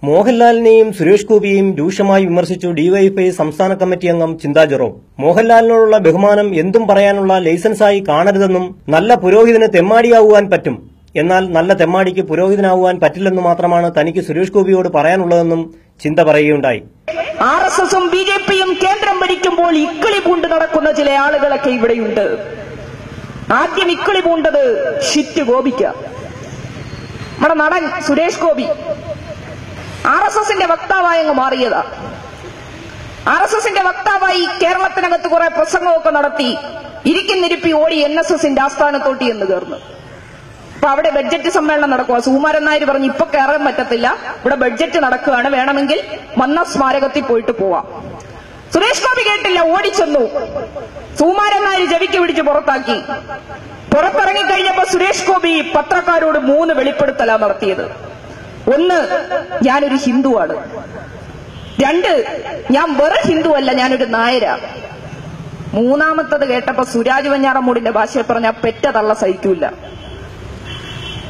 മോഹൻലാലിനെയും സുരേഷ് ഗോപിയെയും രൂക്ഷമായി വിമർശിച്ചു ഡിവൈഎഫ്ഐ സംസ്ഥാന കമ്മിറ്റി അംഗം ചിന്താ ജെറോം. മോഹൻലാലിനോടുള്ള ബഹുമാനം എന്തും പറയാനുള്ള ലൈസൻസായി കാണരുതെന്നും നല്ല പുരോഹിതന് തെമ്മാടിയാവുവാൻ പറ്റും, എന്നാൽ നല്ല തെമ്മാടിക്ക് പുരോഹിതനാവുവാൻ പറ്റില്ലെന്നു മാത്രമാണ് തനിക്ക് സുരേഷ് ഗോപിയോട് പറയാനുള്ളതെന്നും ചിന്ത പറയുകയുണ്ടായി. ആർഎസ്എസും ബിജെപിയും കേന്ദ്രം ഭരിക്കുമ്പോൾ ഇക്കിളി പൂണ്ട് നടക്കുന്ന ചില ആളുകളൊക്കെ ഇവിടെയുണ്ട്. ആദ്യം ഇക്കിളി പൂണ്ടത് ഷിറ്റ് ഗോപിക്ക. നമ്മുടെ നടൻ സുരേഷ് ഗോപി ആർഎസ്എസിന്റെ വക്താവായി അങ്ങ് മാറിയതാ. ആർഎസ്എസിന്റെ വക്താവായി കേരളത്തിനകത്ത് കുറെ പ്രസംഗമൊക്കെ നടത്തി ഇരിക്കുന്നിരിപ്പി ഓടി എൻഎസ്എസിന്റെ ആസ്ഥാനത്തോട്ടി എന്ന് കയറുന്നു. അപ്പൊ അവിടെ ബഡ്ജറ്റ് സമ്മേളനം നടക്കുക. സുകുമാരൻ നായർ പറഞ്ഞു ഇപ്പൊ കയറാൻ പറ്റത്തില്ല, ഇവിടെ ബഡ്ജറ്റ് നടക്കുകയാണ്, വേണമെങ്കിൽ വന്ന സ്മാരകത്തിൽ പോയിട്ട് പോവാം. സുരേഷ് ഗോപി കേട്ടില്ല, ഓടിച്ചെന്നു. സുകുമാരൻ നായർ ചെവിക്ക് പിടിച്ച് പുറത്താക്കി. പുറത്തിറങ്ങിക്കഴിഞ്ഞപ്പോ സുരേഷ് ഗോപി പത്രക്കാരോട് 3 വെളിപ്പെടുത്തലാണ് നടത്തിയത്. 1, ഞാനൊരു ഹിന്ദുവാണ്. 2, ഞാൻ വെറും ഹിന്ദു അല്ല, ഞാനൊരു നായരാ. 3ാമത്തത് കേട്ടപ്പോ സുരാജ് വെഞ്ഞാറമൂടിന്റെ ഭാഷയെ പറഞ്ഞ പെറ്റ തള്ള സഹിക്കൂല.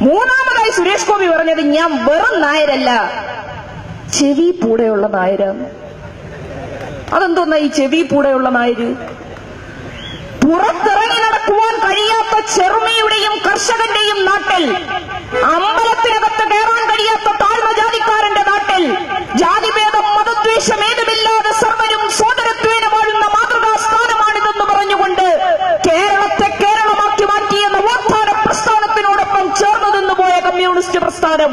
3ാമതായി സുരേഷ് ഗോപി പറഞ്ഞത് ഞാൻ വെറും നായരല്ല, ചെവി പൂടെയുള്ള നായരാണ്. അതെന്തോന്നാ ഈ ചെവി പൂടെയുള്ള നായര്? പുറത്തിറങ്ങി നടക്കുവാൻ കഴിയാത്ത ചെറുമയുടെയും കർഷകന്റെയും നാട്ടിൽ, അമ്പലത്തിനകത്ത് കയറാൻ കഴിയാത്ത താഴ്മജാതിക്കാരന്റെ നാട്ടിൽ, ജാതിഭേദം മതദ്വേഷം ഏതുമില്ലാതെ സർവരും സോദരത്വേന വാഴുന്ന മാതൃകാ സ്ഥാനമാണിതെന്ന് പറഞ്ഞുകൊണ്ട് കേരളത്തെ കേരളമാക്കി മാറ്റിയ നവോത്ഥാന പ്രസ്ഥാനത്തിനോടൊപ്പം ചേർന്നു നിന്നുപോയ കമ്മ്യൂണിസ്റ്റ് പ്രസ്ഥാനം,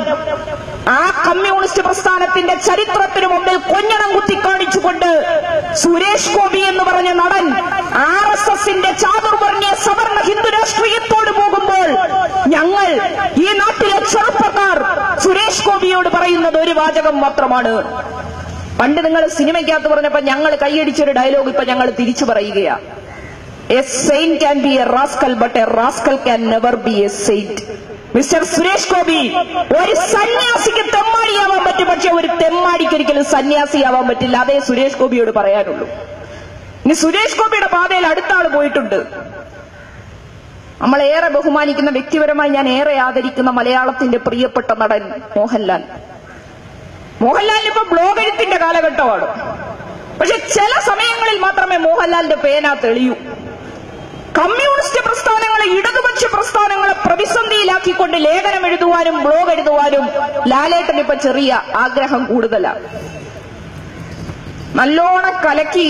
ആ കമ്മ്യൂണിസ്റ്റ് പ്രസ്ഥാനത്തിന്റെ ചരിത്രത്തിന് മുമ്പിൽ കൊഞ്ഞണം കുത്തി കാണിച്ചുകൊണ്ട് സുരേഷ് ഗോപി എന്ന് പറഞ്ഞ നടൻ ആർഎസ്എസിന്റെ ചാതുർവർണ്ണ സവർണ ഹിന്ദു രാഷ്ട്രീയത്തോട് പോകുമ്പോൾ ഞങ്ങൾ ഈ നാട്ടിലെ ചെറുപ്പക്കാർ സുരേഷ് ഗോപിയോട് പറയുന്നത് ഒരു വാചകം മാത്രമാണ്. പണ്ട് നിങ്ങൾ സിനിമയ്ക്കകത്ത് പറഞ്ഞപ്പോ ഞങ്ങൾ കൈയടിച്ചൊരു ഡയലോഗ് ഇപ്പൊ ഞങ്ങൾ തിരിച്ചു പറയുകയാ. A Saint can be A rascal, but A rascal can never be A Saint. Mister Suresh Gopi, ഒരു സന്യാസിക്ക് തെമ്മാടിയാവാൻ പറ്റും, പക്ഷെ ഒരു തെമ്മാടിക്ക് ഒരിക്കലും സന്യാസിയാവാൻ പറ്റില്ല. അതേ സുരേഷ് ഗോപിയോട് പറയാനുള്ളൂ. ഇനി സുരേഷ് ഗോപിയുടെ പാതയിൽ അടുത്ത ആൾ പോയിട്ടുണ്ട്. നമ്മളേറെ ബഹുമാനിക്കുന്ന, വ്യക്തിപരമായി ഞാൻ ഏറെ ആദരിക്കുന്ന മലയാളത്തിന്റെ പ്രിയപ്പെട്ട നടൻ മോഹൻലാൽ. മോഹൻലാലിന് ഇപ്പൊ ബ്ലോഗ് എഴുത്തിന്റെ കാലഘട്ടമാണ്. പക്ഷെ ചില സമയങ്ങളിൽ മാത്രമേ മോഹൻലാലിന്റെ പേന തെളിയൂ. കമ്മ്യൂണിസ്റ്റ് പ്രസ്ഥാനങ്ങളെ, ഇടതുപക്ഷ പ്രസ്ഥാനങ്ങളെ പ്രതിസന്ധിയിലാക്കിക്കൊണ്ട് ലേഖനം എഴുതുവാനും ബ്ലോഗ് എഴുതുവാനും ലാലേട്ടന് ഇപ്പൊ ചെറിയ ആഗ്രഹം കൂടുതലാണ്. നല്ലോണം കലക്കി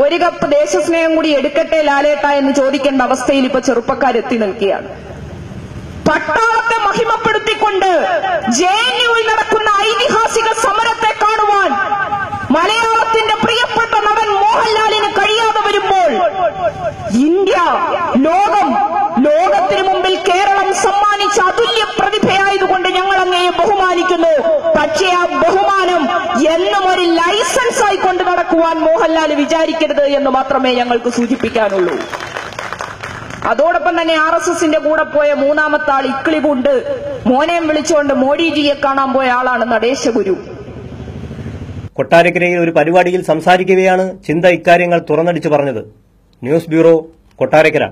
ഒരു കപ്പ് ദേശസ്നേഹം കൂടി എടുക്കട്ടെ ലാലേട്ട എന്ന് ചോദിക്കേണ്ട അവസ്ഥയിൽ ഇപ്പൊ ചെറുപ്പക്കാരെത്തി നിൽക്കുകയാണ്. പട്ടാളത്തെ മഹിമപ്പെടുത്തിക്കൊണ്ട് ജെഎൻയുവിൽ നടക്കുന്ന ഐതിഹാസിക സമരത്തെ കാണുവാൻ മലയാളത്തിന്റെ പ്രിയപ്പെട്ട നടൻ മോഹൻലാലിന് കഴിയാതെ വരുമ്പോൾ ഇന്ത്യ, ലോകത്തിന് മുമ്പിൽ കേരളം സമ്മാനിച്ച അതുല്യ പ്രതിഭയായതുകൊണ്ട് ഞങ്ങൾ അങ്ങയെ ബഹുമാനിക്കുന്നു. പക്ഷേ ആ ബഹുമാനം എന്നും ഒരു ലൈസൻസ് ആയി കൊണ്ട് നടക്കുവാൻ മോഹൻലാൽ വിചാരിക്കരുത് എന്ന് മാത്രമേ ഞങ്ങൾക്ക് സൂചിപ്പിക്കാനുള്ളൂ. അതോടൊപ്പം തന്നെ ആർഎസ്എസിന്റെ കൂടെ പോയ 3ാമത്തെ ആൾ ഇക്കിളിപൂണ്ട് മോനെയും വിളിച്ചുകൊണ്ട് മോഡിജിയെ കാണാൻ പോയ ആളാണ് നടേശഗുരു. കൊട്ടാരക്കരയിൽ ഒരു പരിപാടിയിൽ സംസാരിക്കവെയാണ് ചിന്ത ഇക്കാര്യങ്ങൾ തുറന്നടിച്ചു പറഞ്ഞത്. News bureau, Kottarakkara.